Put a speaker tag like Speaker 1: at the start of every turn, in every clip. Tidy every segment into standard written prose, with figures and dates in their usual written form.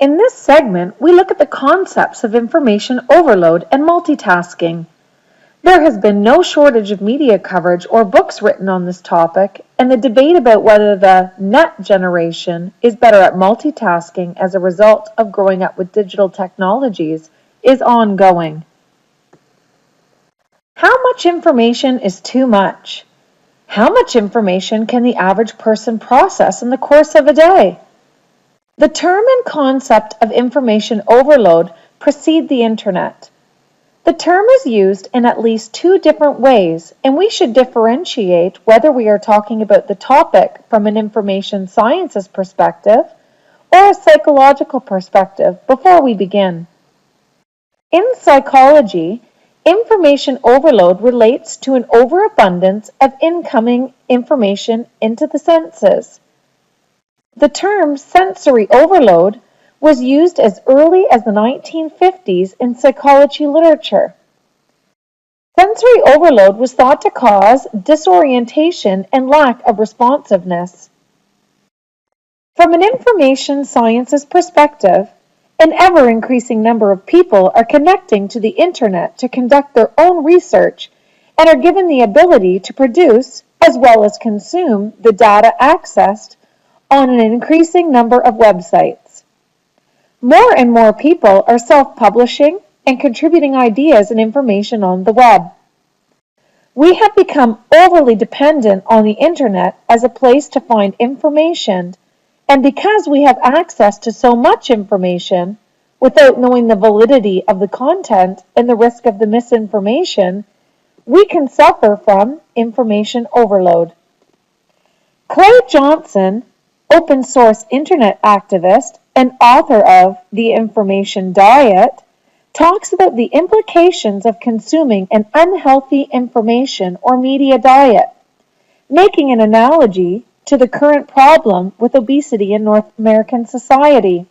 Speaker 1: In this segment, we look at the concepts of information overload and multitasking. There has been no shortage of media coverage or books written on this topic, and the debate about whether the net generation is better at multitasking as a result of growing up with digital technologies is ongoing. How much information is too much? How much information can the average person process in the course of a day? The term and concept of information overload precede the internet. The term is used in at least two different ways, and we should differentiate whether we are talking about the topic from an information sciences perspective or a psychological perspective before we begin. In psychology, information overload relates to an overabundance of incoming information into the senses. The term sensory overload was used as early as the 1950s in psychology literature. Sensory overload was thought to cause disorientation and lack of responsiveness. From an information sciences perspective, an ever-increasing number of people are connecting to the internet to conduct their own research and are given the ability to produce as well as consume the data accessed on an increasing number of websites. More and more people are self-publishing and contributing ideas and information on the web. We have become overly dependent on the internet as a place to find information, and because we have access to so much information without knowing the validity of the content and the risk of the misinformation, we can suffer from information overload. Clay Johnson, open source internet activist and author of The Information Diet, talks about the implications of consuming an unhealthy information or media diet, making an analogy to the current problem with obesity in North American society.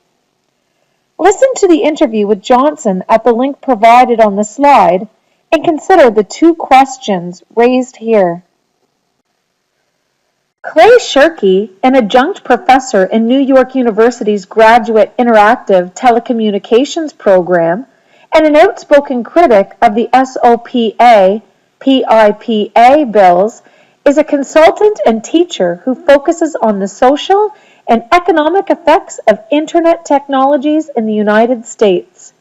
Speaker 1: Listen to the interview with Johnson at the link provided on the slide and consider the two questions raised here. Clay Shirky, an adjunct professor in New York University's Graduate Interactive Telecommunications program and an outspoken critic of the SOPA, PIPA bills, is a consultant and teacher who focuses on the social and economic effects of internet technologies in the United States.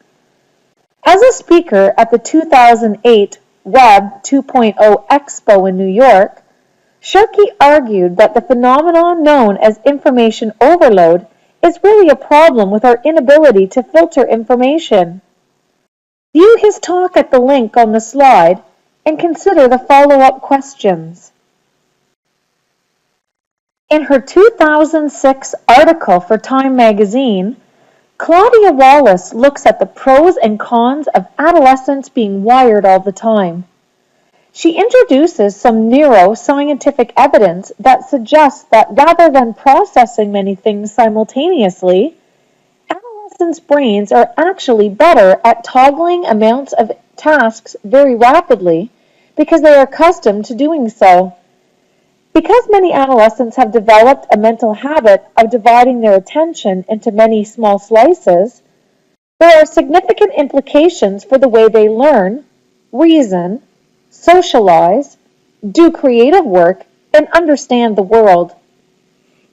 Speaker 1: As a speaker at the 2008 Web 2.0 Expo in New York, Shirky argued that the phenomenon known as information overload is really a problem with our inability to filter information. View his talk at the link on the slide and consider the follow-up questions. In her 2006 article for Time magazine, Claudia Wallace looks at the pros and cons of adolescents being wired all the time. She introduces some neuroscientific evidence that suggests that rather than processing many things simultaneously, adolescents' brains are actually better at toggling amounts of tasks very rapidly because they are accustomed to doing so. Because many adolescents have developed a mental habit of dividing their attention into many small slices, there are significant implications for the way they learn, reason, socialize, do creative work, and understand the world.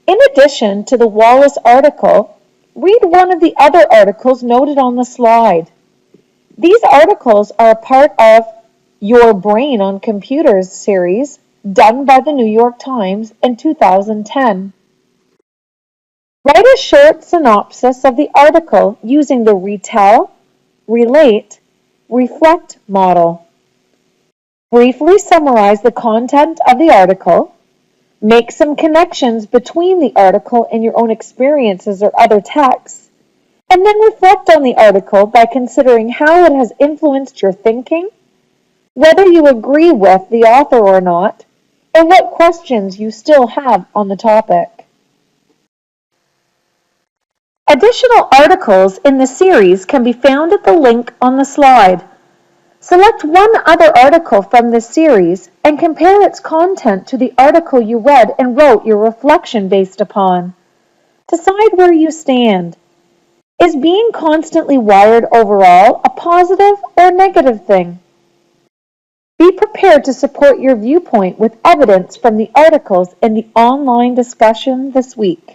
Speaker 1: In addition to the Wallace article, read one of the other articles noted on the slide. These articles are a part of Your Brain on Computers series done by the New York Times in 2010. Write a short synopsis of the article using the retell, relate, reflect model. Briefly summarize the content of the article, make some connections between the article and your own experiences or other texts, and then reflect on the article by considering how it has influenced your thinking, whether you agree with the author or not, and what questions you still have on the topic. Additional articles in the series can be found at the link on the slide. Select one other article from this series and compare its content to the article you read and wrote your reflection based upon. Decide where you stand. Is being constantly wired overall a positive or negative thing? Be prepared to support your viewpoint with evidence from the articles in the online discussion this week.